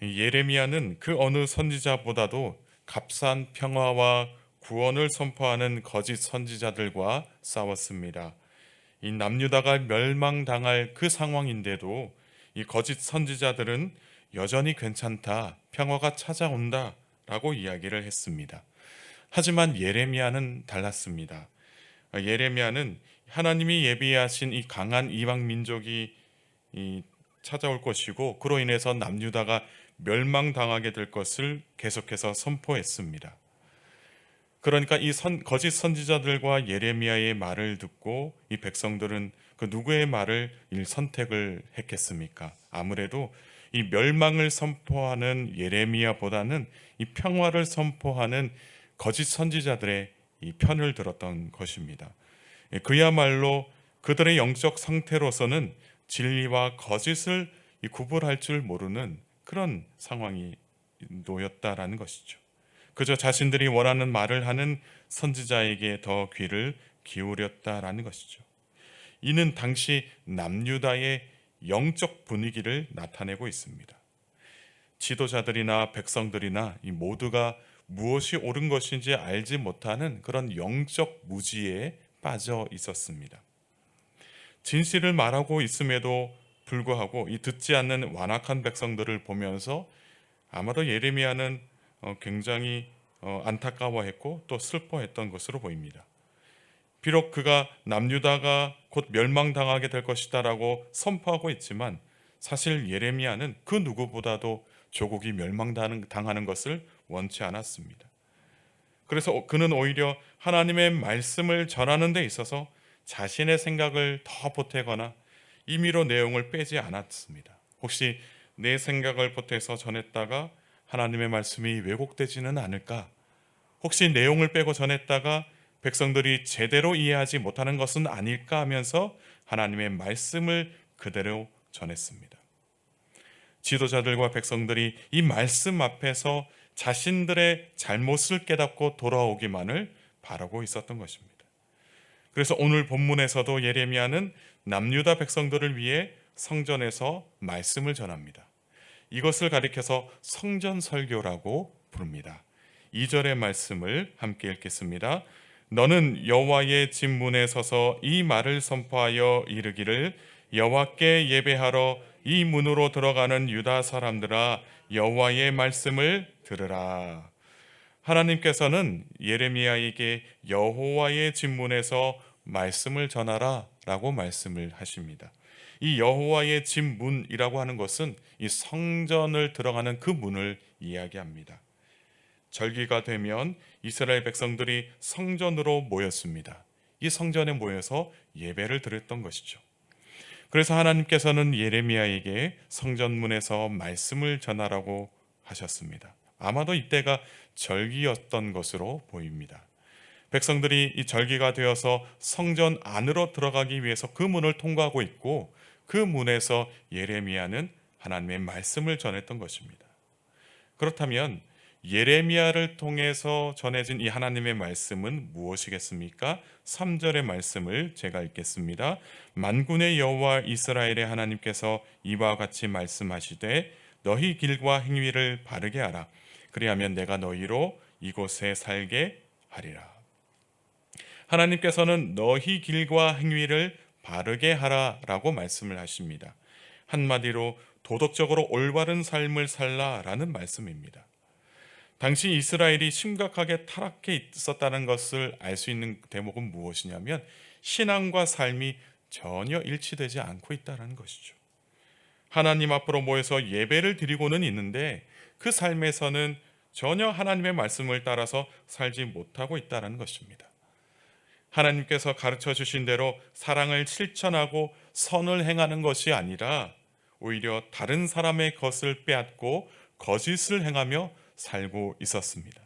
예레미야는 그 어느 선지자보다도 값싼 평화와 구원을 선포하는 거짓 선지자들과 싸웠습니다. 이 남유다가 멸망당할 그 상황인데도 이 거짓 선지자들은 여전히 괜찮다, 평화가 찾아온다 라고 이야기를 했습니다. 하지만 예레미야는 달랐습니다. 예레미야는 하나님이 예비하신 이 강한 이방 민족이 찾아올 것이고 그로 인해서 남유다가 멸망당하게 될 것을 계속해서 선포했습니다. 그러니까 거짓 선지자들과 예레미야의 말을 듣고 이 백성들은 그 누구의 말을 선택을 했겠습니까? 아무래도 이 멸망을 선포하는 예레미야보다는 이 평화를 선포하는 거짓 선지자들의 이 편을 들었던 것입니다. 그야말로 그들의 영적 상태로서는 진리와 거짓을 구분할 줄 모르는 그런 상황이 놓였다라는 것이죠. 그저 자신들이 원하는 말을 하는 선지자에게 더 귀를 기울였다라는 것이죠. 이는 당시 남유다의 영적 분위기를 나타내고 있습니다. 지도자들이나 백성들이나 이 모두가 무엇이 옳은 것인지 알지 못하는 그런 영적 무지에 빠져 있었습니다. 진실을 말하고 있음에도 불구하고 이 듣지 않는 완악한 백성들을 보면서 아마도 예레미야는 굉장히 안타까워했고 또 슬퍼했던 것으로 보입니다. 비록 그가 남유다가 곧 멸망당하게 될 것이다라고 선포하고 있지만 사실 예레미야는 그 누구보다도 조국이 멸망당하는 것을 원치 않았습니다. 그래서 그는 오히려 하나님의 말씀을 전하는 데 있어서 자신의 생각을 더 보태거나 임의로 내용을 빼지 않았습니다. 혹시 내 생각을 보태서 전했다가 하나님의 말씀이 왜곡되지는 않을까? 혹시 내용을 빼고 전했다가 백성들이 제대로 이해하지 못하는 것은 아닐까 하면서 하나님의 말씀을 그대로 전했습니다. 지도자들과 백성들이 이 말씀 앞에서 자신들의 잘못을 깨닫고 돌아오기만을 바라고 있었던 것입니다. 그래서 오늘 본문에서도 예레미야는 남유다 백성들을 위해 성전에서 말씀을 전합니다. 이것을 가리켜서 성전 설교라고 부릅니다. 2절의 말씀을 함께 읽겠습니다. 너는 여호와의 집 문에 서서 이 말을 선포하여 이르기를 여호와께 예배하러 이 문으로 들어가는 유다 사람들아 여호와의 말씀을 들으라. 하나님께서는 예레미야에게 여호와의 집 문에서 말씀을 전하라 라고 말씀을 하십니다. 이 여호와의 집 문이라고 하는 것은 이 성전을 들어가는 그 문을 이야기합니다. 절기가 되면 이스라엘 백성들이 성전으로 모였습니다. 이 성전에 모여서 예배를 드렸던 것이죠. 그래서 하나님께서는 예레미야에게 성전문에서 말씀을 전하라고 하셨습니다. 아마도 이때가 절기였던 것으로 보입니다. 백성들이 이 절기가 되어서 성전 안으로 들어가기 위해서 그 문을 통과하고 있고 그 문에서 예레미야는 하나님의 말씀을 전했던 것입니다. 그렇다면 예레미야를 통해서 전해진 이 하나님의 말씀은 무엇이겠습니까? 3절의 말씀을 제가 읽겠습니다. 만군의 여호와 이스라엘의 하나님께서 이와 같이 말씀하시되 너희 길과 행위를 바르게 하라. 그리하면 내가 너희로 이곳에 살게 하리라. 하나님께서는 너희 길과 행위를 바르게 하라라고 말씀을 하십니다. 한마디로 도덕적으로 올바른 삶을 살라라는 말씀입니다. 당시 이스라엘이 심각하게 타락해 있었다는 것을 알 수 있는 대목은 무엇이냐면 신앙과 삶이 전혀 일치되지 않고 있다는 것이죠. 하나님 앞으로 모여서 예배를 드리고는 있는데 그 삶에서는 전혀 하나님의 말씀을 따라서 살지 못하고 있다는 것입니다. 하나님께서 가르쳐 주신 대로 사랑을 실천하고 선을 행하는 것이 아니라 오히려 다른 사람의 것을 빼앗고 거짓을 행하며 살고 있었습니다.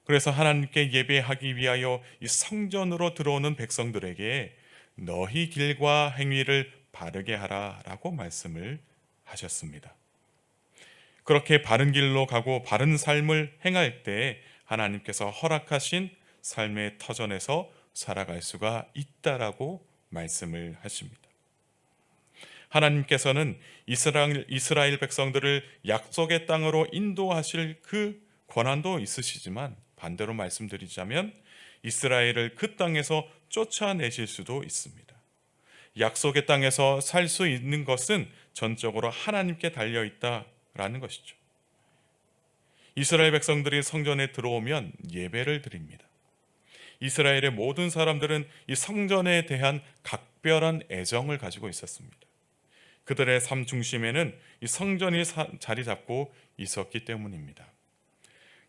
그래서 하나님께 예배하기 위하여 이 성전으로 들어오는 백성들에게 너희 길과 행위를 바르게 하라라고 말씀을 하셨습니다. 그렇게 바른 길로 가고 바른 삶을 행할 때 하나님께서 허락하신 삶의 터전에서 살아갈 수가 있다라고 말씀을 하십니다. 하나님께서는 이스라엘 백성들을 약속의 땅으로 인도하실 그 권한도 있으시지만, 반대로 말씀드리자면 이스라엘을 그 땅에서 쫓아내실 수도 있습니다. 약속의 땅에서 살 수 있는 것은 전적으로 하나님께 달려 있다라는 것이죠. 이스라엘 백성들이 성전에 들어오면 예배를 드립니다. 이스라엘의 모든 사람들은 이 성전에 대한 각별한 애정을 가지고 있었습니다. 그들의 삶 중심에는 이 성전이 자리 잡고 있었기 때문입니다.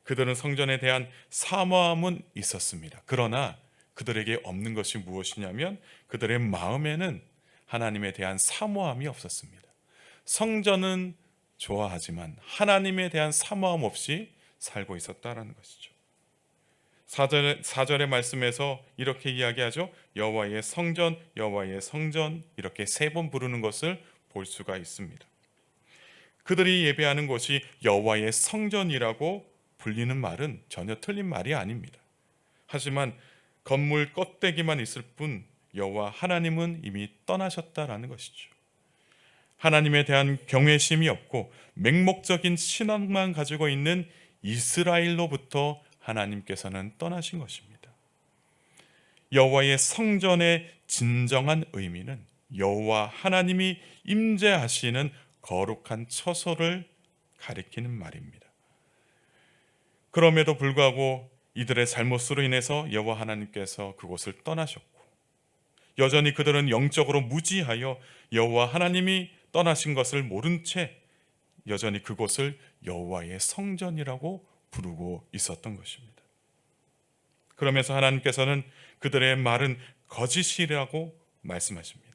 그들은 성전에 대한 사모함은 있었습니다. 그러나 그들에게 없는 것이 무엇이냐면 그들의 마음에는 하나님에 대한 사모함이 없었습니다. 성전은 좋아하지만 하나님에 대한 사모함 없이 살고 있었다라는 것이죠. 4절의 말씀에서 이렇게 이야기하죠. 여호와의 성전, 여호와의 성전, 이렇게 3번 부르는 것을 볼 수가 있습니다. 그들이 예배하는 곳이 여호와의 성전이라고 불리는 말은 전혀 틀린 말이 아닙니다. 하지만 건물 껍데기만 있을 뿐 여호와 하나님은 이미 떠나셨다라는 것이죠. 하나님에 대한 경외심이 없고 맹목적인 신앙만 가지고 있는 이스라엘로부터 하나님께서는 떠나신 것입니다. 여호와의 성전의 진정한 의미는 여호와 하나님이 임재하시는 거룩한 처소를 가리키는 말입니다. 그럼에도 불구하고 이들의 잘못으로 인해서 여호와 하나님께서 그곳을 떠나셨고, 여전히 그들은 영적으로 무지하여 여호와 하나님이 떠나신 것을 모른 채 여전히 그곳을 여호와의 성전이라고 부르고 있었던 것입니다. 그러면서 하나님께서는 그들의 말은 거짓이라고 말씀하십니다.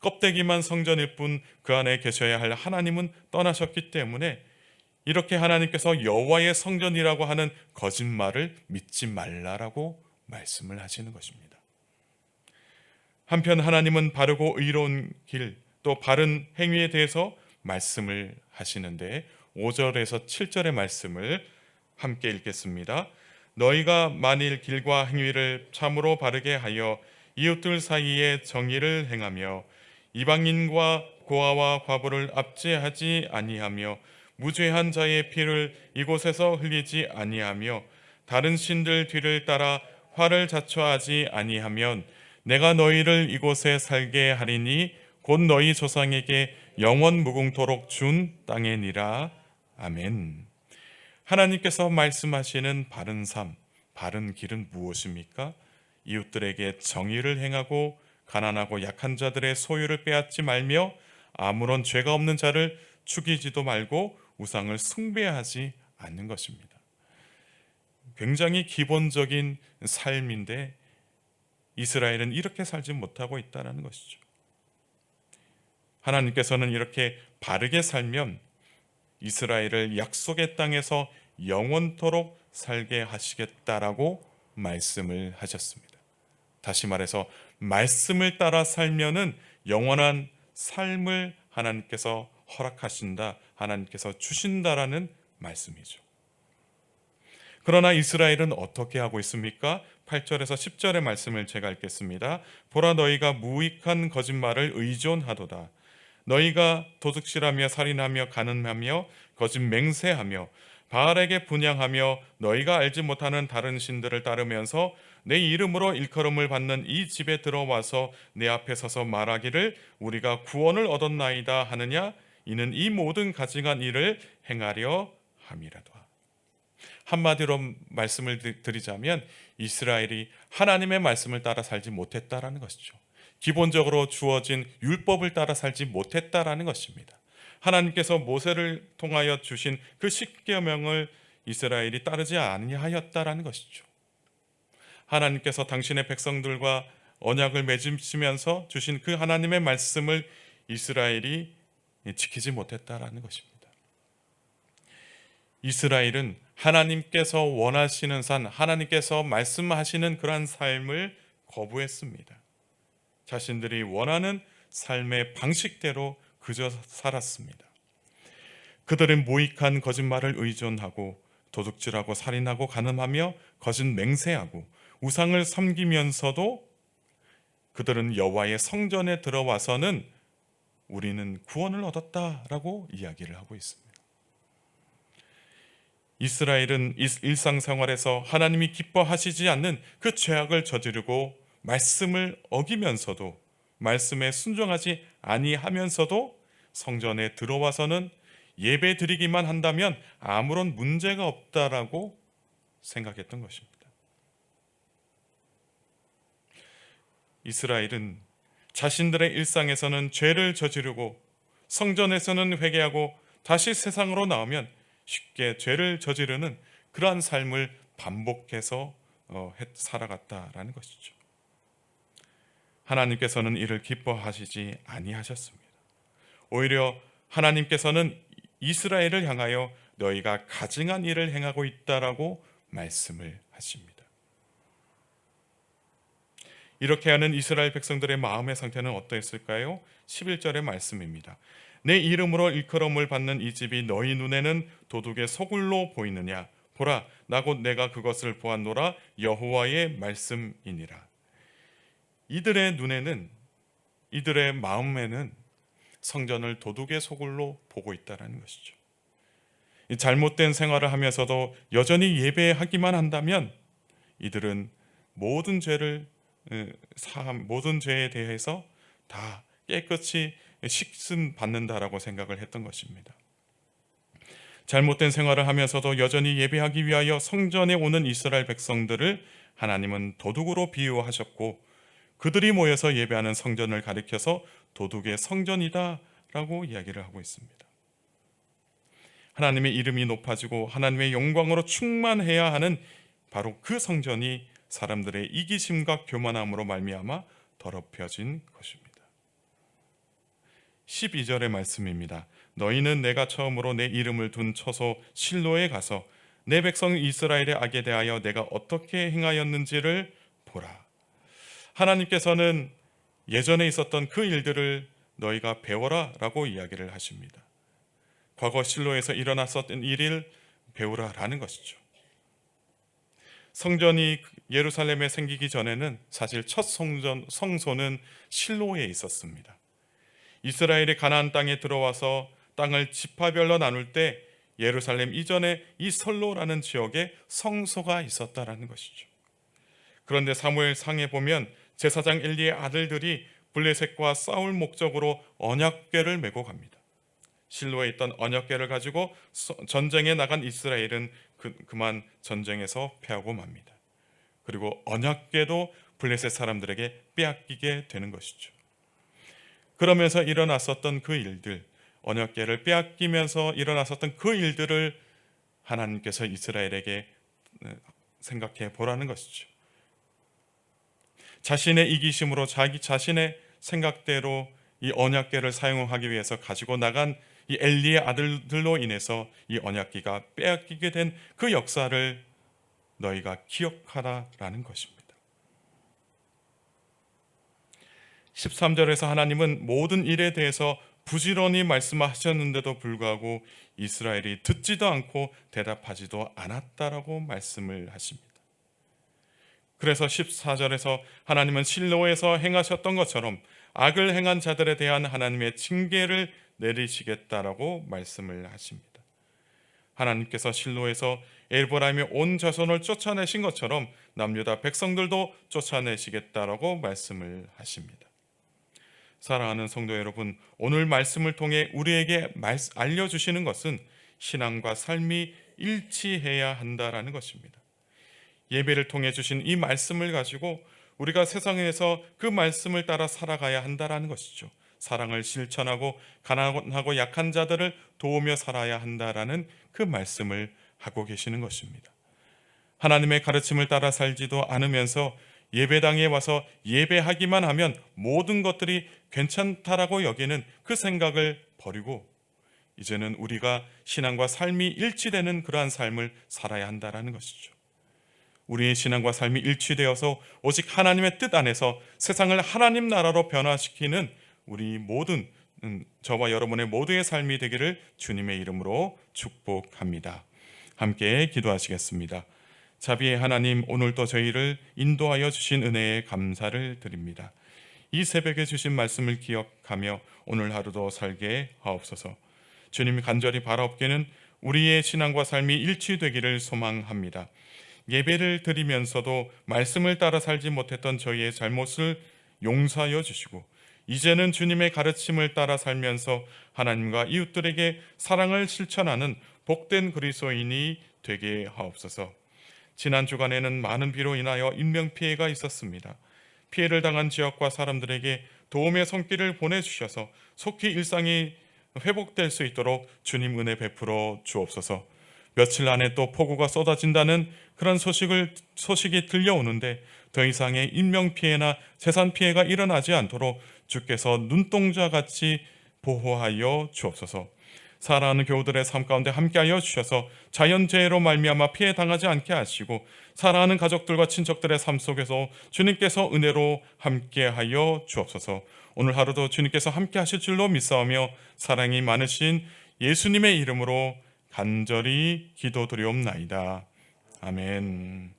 껍데기만 성전일 뿐 그 안에 계셔야 할 하나님은 떠나셨기 때문에 이렇게 하나님께서 여호와의 성전이라고 하는 거짓말을 믿지 말라라고 말씀을 하시는 것입니다. 한편 하나님은 바르고 의로운 길, 또 바른 행위에 대해서 말씀을 하시는데 5절에서 7절의 말씀을 함께 읽겠습니다. 너희가 만일 길과 행위를 참으로 바르게 하여 이웃들 사이에 정의를 행하며 이방인과 고아와 과부를 압제하지 아니하며 무죄한 자의 피를 이곳에서 흘리지 아니하며 다른 신들 뒤를 따라 화를 자초하지 아니하면 내가 너희를 이곳에 살게 하리니 곧 너희 조상에게 영원 무궁토록 준 땅이니라. 아멘. 하나님께서 말씀하시는 바른 삶, 바른 길은 무엇입니까? 이웃들에게 정의를 행하고 가난하고 약한 자들의 소유를 빼앗지 말며 아무런 죄가 없는 자를 죽이지도 말고 우상을 숭배하지 않는 것입니다. 굉장히 기본적인 삶인데 이스라엘은 이렇게 살지 못하고 있다는 것이죠. 하나님께서는 이렇게 바르게 살면 이스라엘을 약속의 땅에서 영원토록 살게 하시겠다라고 말씀을 하셨습니다. 다시 말해서 말씀을 따라 살면은 영원한 삶을 하나님께서 허락하신다, 하나님께서 주신다라는 말씀이죠. 그러나 이스라엘은 어떻게 하고 있습니까? 8절에서 10절의 말씀을 제가 읽겠습니다. 보라, 너희가 무익한 거짓말을 의존하도다. 너희가 도둑질하며 살인하며 간음하며 거짓 맹세하며 바알에게 분향하며 너희가 알지 못하는 다른 신들을 따르면서 내 이름으로 일컬음을 받는 이 집에 들어와서 내 앞에 서서 말하기를 우리가 구원을 얻었나이다 하느냐? 이는 이 모든 가증한 일을 행하려 함이라도다. 한마디로 말씀을 드리자면 이스라엘이 하나님의 말씀을 따라 살지 못했다라는 것이죠. 기본적으로 주어진 율법을 따라 살지 못했다라는 것입니다. 하나님께서 모세를 통하여 주신 그 십계명을 이스라엘이 따르지 아니하였다라는 것이죠. 하나님께서 당신의 백성들과 언약을 맺으시면서 주신 그 하나님의 말씀을 이스라엘이 지키지 못했다라는 것입니다. 이스라엘은 하나님께서 원하시는 산, 하나님께서 말씀하시는 그러한 삶을 거부했습니다. 자신들이 원하는 삶의 방식대로 그저 살았습니다. 그들은 무익한 거짓말을 의존하고 도둑질하고 살인하고 간음하며 거짓 맹세하고 우상을 섬기면서도 그들은 여호와의 성전에 들어와서는 우리는 구원을 얻었다라고 이야기를 하고 있습니다. 이스라엘은 일상생활에서 하나님이 기뻐하시지 않는 그 죄악을 저지르고 말씀을 어기면서도, 말씀에 순종하지 아니하면서도 성전에 들어와서는 예배 드리기만 한다면 아무런 문제가 없다라고 생각했던 것입니다. 이스라엘은 자신들의 일상에서는 죄를 저지르고 성전에서는 회개하고 다시 세상으로 나오면 쉽게 죄를 저지르는 그러한 삶을 반복해서 살아갔다라는 것이죠. 하나님께서는 이를 기뻐하시지 아니하셨습니다. 오히려 하나님께서는 이스라엘을 향하여 너희가 가증한 일을 행하고 있다라고 말씀을 하십니다. 이렇게 하는 이스라엘 백성들의 마음의 상태는 어떠했을까요? 11절의 말씀입니다. 내 이름으로 일컬음을 받는 이 집이 너희 눈에는 도둑의 소굴로 보이느냐? 보라, 나 곧 내가 그것을 보았노라. 여호와의 말씀이니라. 이들의 눈에는, 이들의 마음에는 성전을 도둑의 소굴로 보고 있다는 것이죠. 잘못된 생활을 하면서도 여전히 예배하기만 한다면 이들은 모든 죄에 대해서 다 깨끗이 식슨 받는다라고 생각을 했던 것입니다. 잘못된 생활을 하면서도 여전히 예배하기 위하여 성전에 오는 이스라엘 백성들을 하나님은 도둑으로 비유하셨고, 그들이 모여서 예배하는 성전을 가리켜서 도둑의 성전이다라고 이야기를 하고 있습니다. 하나님의 이름이 높아지고 하나님의 영광으로 충만해야 하는 바로 그 성전이 사람들의 이기심과 교만함으로 말미암아 더럽혀진 것입니다. 12절의 말씀입니다. 너희는 내가 처음으로 내 이름을 둔 처소 실로에 가서 내 백성 이스라엘의 악에 대하여 내가 어떻게 행하였는지를 보라. 하나님께서는 예전에 있었던 그 일들을 너희가 배워라 라고 이야기를 하십니다. 과거 실로에서 일어났었던 일을 배우라라는 것이죠. 성전이 예루살렘에 생기기 전에는 사실 첫 성소는 실로에 있었습니다. 이스라엘이 가나안 땅에 들어와서 땅을 지파별로 나눌 때 예루살렘 이전에 이 설로라는 지역에 성소가 있었다라는 것이죠. 그런데 사무엘상에 보면 제사장 엘리의 아들들이 블레셋과 싸울 목적으로 언약궤를 메고 갑니다. 실로에 있던 언약궤를 가지고 전쟁에 나간 이스라엘은 그만 전쟁에서 패하고 맙니다. 그리고 언약궤도 블레셋 사람들에게 빼앗기게 되는 것이죠. 그러면서 일어났었던 그 일들, 언약궤를 빼앗기면서 일어났었던 그 일들을 하나님께서 이스라엘에게 생각해 보라는 것이죠. 자신의 이기심으로 자기 자신의 생각대로 이 언약궤를 사용하기 위해서 가지고 나간 이 엘리의 아들들로 인해서 이 언약궤가 빼앗기게 된 그 역사를 너희가 기억하라라는 것입니다. 13절에서 하나님은 모든 일에 대해서 부지런히 말씀하셨는데도 불구하고 이스라엘이 듣지도 않고 대답하지도 않았다라고 말씀을 하십니다. 그래서 14절에서 하나님은 실로에서 행하셨던 것처럼 악을 행한 자들에 대한 하나님의 징계를 내리시겠다라고 말씀을 하십니다. 하나님께서 실로에서 에브라임의 온 자손을 쫓아내신 것처럼 남유다 백성들도 쫓아내시겠다라고 말씀을 하십니다. 사랑하는 성도 여러분, 오늘 말씀을 통해 우리에게 알려주시는 것은 신앙과 삶이 일치해야 한다라는 것입니다. 예배를 통해 주신 이 말씀을 가지고 우리가 세상에서 그 말씀을 따라 살아가야 한다라는 것이죠. 사랑을 실천하고 가난하고 약한 자들을 도우며 살아야 한다라는 그 말씀을 하고 계시는 것입니다. 하나님의 가르침을 따라 살지도 않으면서 예배당에 와서 예배하기만 하면 모든 것들이 괜찮다라고 여기는 그 생각을 버리고 이제는 우리가 신앙과 삶이 일치되는 그러한 삶을 살아야 한다라는 것이죠. 우리의 신앙과 삶이 일치되어서 오직 하나님의 뜻 안에서 세상을 하나님 나라로 변화시키는 우리 모든 저와 여러분의 모두의 삶이 되기를 주님의 이름으로 축복합니다. 함께 기도하시겠습니다. 자비의 하나님, 오늘도 저희를 인도하여 주신 은혜에 감사를 드립니다. 이 새벽에 주신 말씀을 기억하며 오늘 하루도 살게 하옵소서. 주님 간절히 바라옵기는 우리의 신앙과 삶이 일치되기를 소망합니다. 예배를 드리면서도 말씀을 따라 살지 못했던 저희의 잘못을 용서하여 주시고 이제는 주님의 가르침을 따라 살면서 하나님과 이웃들에게 사랑을 실천하는 복된 그리스도인이 되게 하옵소서. 지난 주간에는 많은 비로 인하여 인명피해가 있었습니다. 피해를 당한 지역과 사람들에게 도움의 손길을 보내주셔서 속히 일상이 회복될 수 있도록 주님 은혜 베풀어 주옵소서. 며칠 안에 또 폭우가 쏟아진다는 그런 소식이 들려오는데 더 이상의 인명피해나 재산피해가 일어나지 않도록 주께서 눈동자같이 보호하여 주옵소서. 사랑하는 교우들의 삶 가운데 함께하여 주셔서 자연재해로 말미암아 피해 당하지 않게 하시고 사랑하는 가족들과 친척들의 삶 속에서 주님께서 은혜로 함께하여 주옵소서. 오늘 하루도 주님께서 함께하실 줄로 믿사오며 사랑이 많으신 예수님의 이름으로 간절히 기도드리옵나이다. 아멘.